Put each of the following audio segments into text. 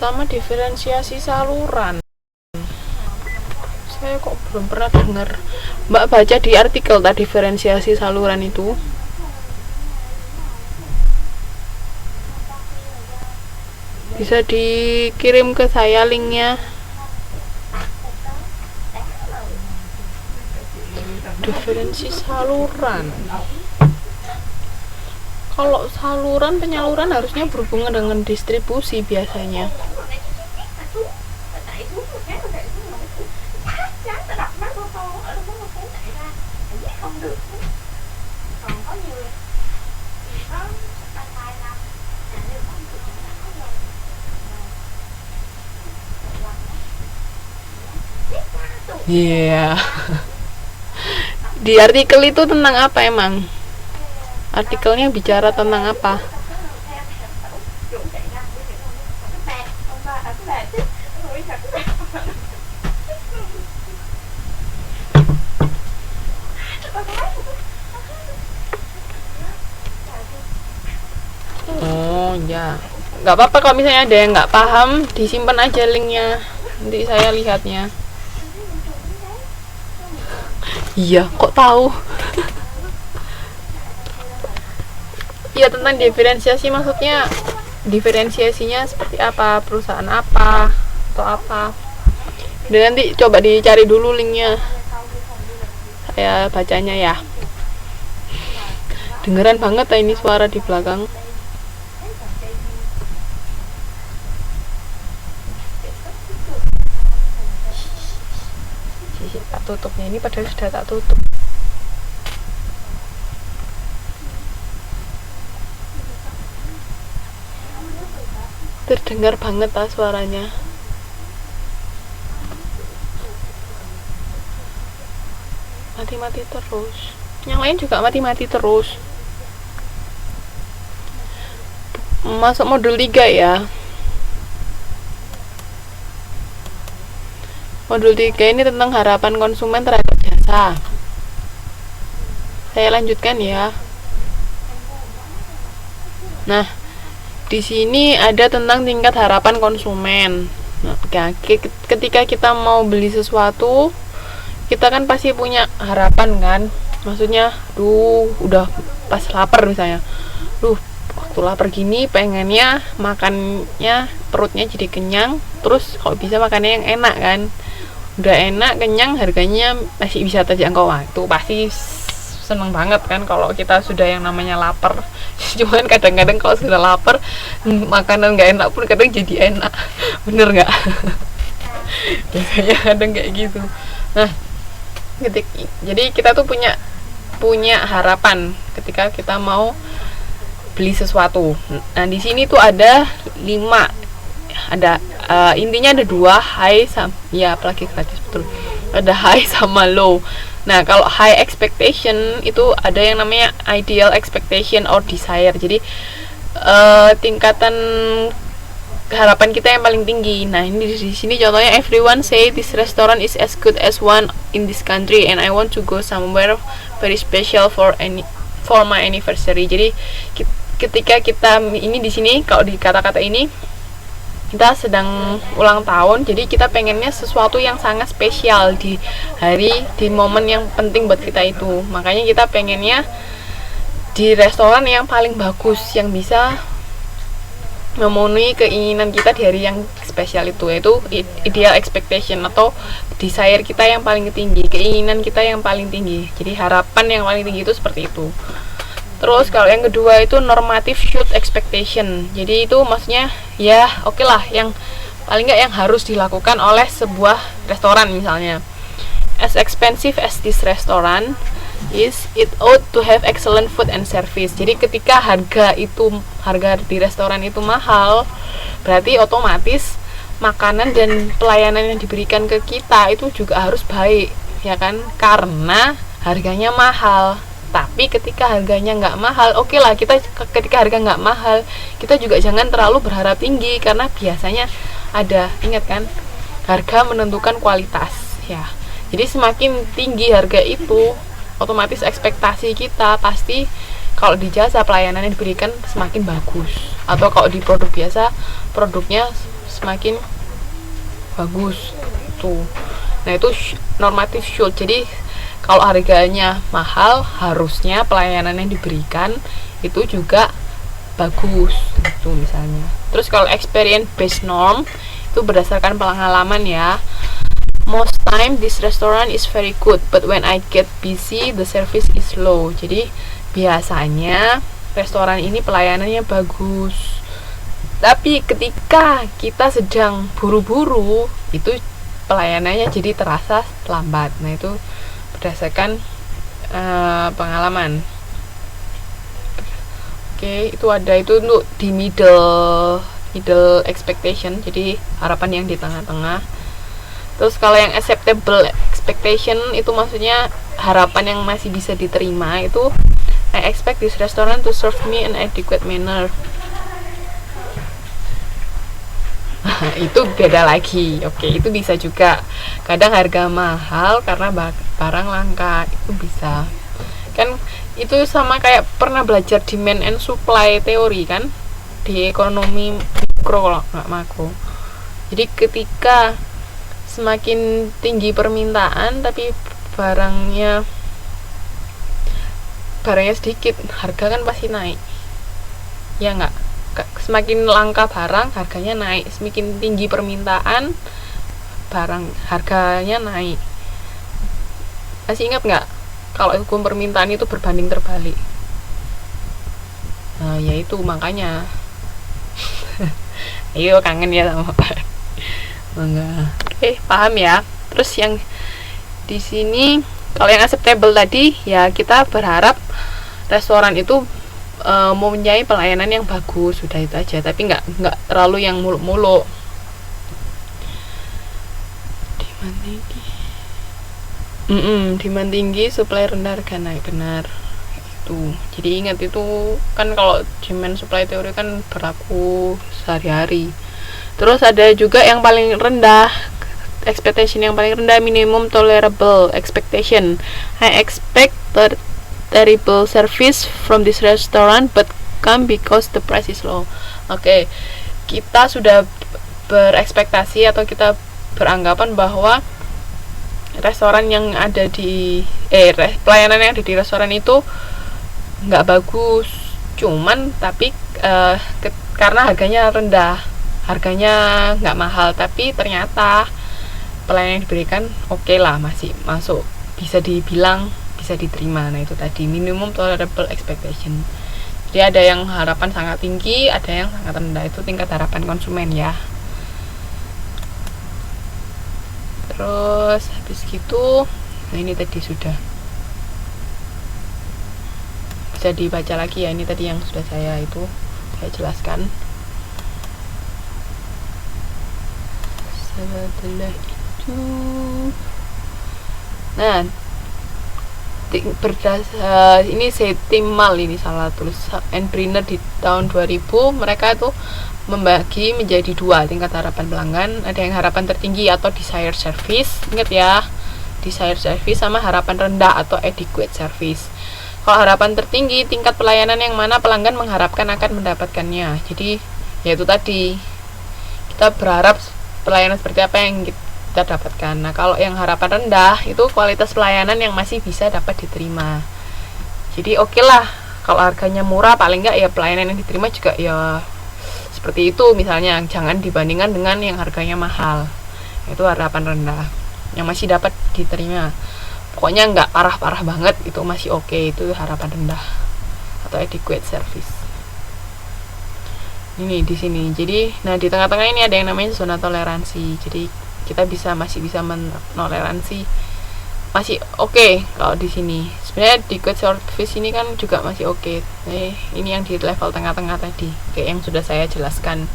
pertama diferensiasi saluran. Saya kok belum pernah dengar. Mbak baca di artikel tak diferensiasi saluran itu. Bisa dikirim ke saya linknya. Diferensi saluran. Kalau saluran penyaluran harusnya berhubungan dengan distribusi biasanya. Iya. Yeah. Di artikel itu tentang apa emang? Artikelnya bicara tentang apa? Oh ya, nggak apa-apa kalau misalnya ada yang nggak paham, disimpan aja linknya, nanti saya lihatnya. Iya, kok tahu? Iya, tentang diferensiasi, maksudnya diferensiasinya seperti apa, perusahaan apa atau apa. Dan nanti coba dicari dulu linknya, saya bacanya ya. Dengeran banget ya ini suara di belakang. Tak tutupnya ini, padahal sudah tak tutup. Terdengar banget lah suaranya. Mati-mati terus. Yang lain juga mati-mati terus. Masuk modul 3 ya. Modul 3 ini tentang harapan konsumen terhadap jasa. Saya lanjutkan ya. Nah, di sini ada tentang tingkat harapan konsumen. Nah, ketika kita mau beli sesuatu, kita kan pasti punya harapan kan. Maksudnya, udah pas lapar misalnya. Waktu lapar gini pengennya makannya perutnya jadi kenyang, terus kalau bisa makannya yang enak kan. Udah enak, kenyang, harganya masih bisa terjangkau. Wah, itu pasti seneng banget kan kalau kita sudah yang namanya lapar. Cuman kadang-kadang kalau sudah lapar, makanan nggak enak pun kadang jadi enak. Bener nggak? Biasanya kadang kayak gitu. Nah, jadi kita tuh punya harapan ketika kita mau beli sesuatu. Nah, di sini tuh ada 5. Ada intinya ada 2, high ya, apalagi gratis betul. Ada high sama low. Nah, kalau high expectation itu ada yang namanya ideal expectation or desire. Jadi tingkatan harapan kita yang paling tinggi. Nah, ini di sini contohnya, everyone say this restaurant is as good as one in this country and I want to go somewhere very special for my anniversary. Jadi ketika kita ini di sini, kalau di kata-kata ini kita sedang ulang tahun, jadi kita pengennya sesuatu yang sangat spesial di momen yang penting buat kita itu. Makanya kita pengennya di restoran yang paling bagus, yang bisa memenuhi keinginan kita di hari yang spesial itu, yaitu ideal expectation atau desire kita yang paling tinggi, keinginan kita yang paling tinggi. Jadi harapan yang paling tinggi itu seperti itu. Terus kalau yang kedua itu normative should expectation. Jadi itu maksudnya ya oke lah, yang paling nggak yang harus dilakukan oleh sebuah restoran misalnya. As expensive as this restaurant is, it ought to have excellent food and service. Jadi ketika harga di restoran itu mahal, berarti otomatis makanan dan pelayanan yang diberikan ke kita itu juga harus baik, ya kan? Karena harganya mahal. Tapi ketika harganya nggak mahal, oke lah, kita ketika harga nggak mahal, kita juga jangan terlalu berharap tinggi, karena biasanya ada, ingat kan, harga menentukan kualitas ya. Jadi semakin tinggi harga itu, otomatis ekspektasi kita pasti kalau di jasa pelayanan yang diberikan semakin bagus, atau kalau di produk biasa, produknya semakin bagus tuh. Nah itu normatif should. Jadi kalau harganya mahal, harusnya pelayanan yang diberikan itu juga bagus itu misalnya. Terus kalau experience based norm itu berdasarkan pengalaman ya. Most time this restaurant is very good, but when I get busy the service is low. Jadi biasanya restoran ini pelayanannya bagus, tapi ketika kita sedang buru-buru itu pelayanannya jadi terasa lambat. Nah itu berdasarkan pengalaman. Oke, itu ada itu untuk di middle expectation, jadi harapan yang di tengah-tengah. Terus kalau yang acceptable expectation itu maksudnya harapan yang masih bisa diterima, itu I expect this restaurant to serve me in adequate manner. Itu beda lagi. Oke, itu bisa juga. Kadang harga mahal karena barang langka, itu bisa. Kan itu sama kayak pernah belajar demand and supply teori kan di ekonomi mikro kalau nggak makro. Jadi ketika semakin tinggi permintaan tapi barangnya sedikit, harga kan pasti naik ya nggak? Semakin langka barang, harganya naik. Semakin tinggi permintaan, barang harganya naik. Masih ingat nggak kalau hukum permintaan itu berbanding terbalik? Nah ya itu makanya ayo kangen ya sama Pak. Enggak. Oke, paham ya. Terus yang di sini kalau yang acceptable tadi ya kita berharap restoran itu mempunyai pelayanan yang bagus, sudah itu aja. Tapi nggak terlalu yang muluk-muluk. Demand tinggi, supply rendah, harga naik, benar. Itu. Jadi ingat itu kan kalau demand supply teori kan berlaku sehari-hari. Terus ada juga yang paling rendah, expectation yang paling rendah, minimum tolerable expectation. I expect terrible service from this restaurant but come because the price is low. Oke, kita sudah berekspektasi atau kita beranggapan bahwa restoran yang ada di pelayanan yang ada di restoran itu nggak bagus, cuman tapi karena harganya rendah, harganya nggak mahal, tapi ternyata pelayanan yang diberikan oke lah, masih masuk, bisa dibilang bisa diterima. Nah itu tadi minimum tolerable expectation. Jadi ada yang harapan sangat tinggi, ada yang sangat rendah, itu tingkat harapan konsumen ya. Terus habis gitu, nah ini tadi sudah bisa dibaca lagi ya, ini tadi yang sudah saya jelaskan. Setelah itu, nah ini Setimal, ini salah tulis, and Brenner di tahun 2000 mereka tuh membagi menjadi dua tingkat harapan pelanggan. Ada yang harapan tertinggi atau desired service, ingat ya, desired service, sama harapan rendah atau adequate service. Kalau harapan tertinggi, tingkat pelayanan yang mana pelanggan mengharapkan akan mendapatkannya. Jadi yaitu tadi kita berharap pelayanan seperti apa yang kita dapatkan. Nah kalau yang harapan rendah itu kualitas pelayanan yang masih bisa dapat diterima. Jadi oke lah, kalau harganya murah paling enggak ya pelayanan yang diterima juga ya seperti itu misalnya, jangan dibandingkan dengan yang harganya mahal. Itu harapan rendah yang masih dapat diterima. Pokoknya nggak parah-parah banget, itu masih oke, itu harapan rendah atau adequate service. Ini di sini. Jadi, nah di tengah-tengah ini ada yang namanya zona toleransi. Jadi kita masih bisa menoleransi, masih oke kalau di sini. Sebenarnya adequate service ini kan juga masih oke. Ini yang di level tengah-tengah tadi, kayak yang sudah saya jelaskan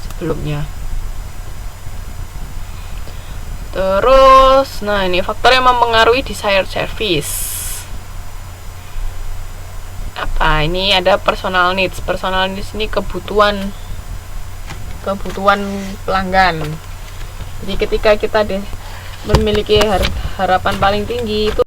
sebelumnya. Terus, nah ini faktor yang mempengaruhi desired service. Apa? Ini ada personal needs. Personal needs ini kebutuhan pelanggan. Jadi ketika kita memiliki harapan paling tinggi itu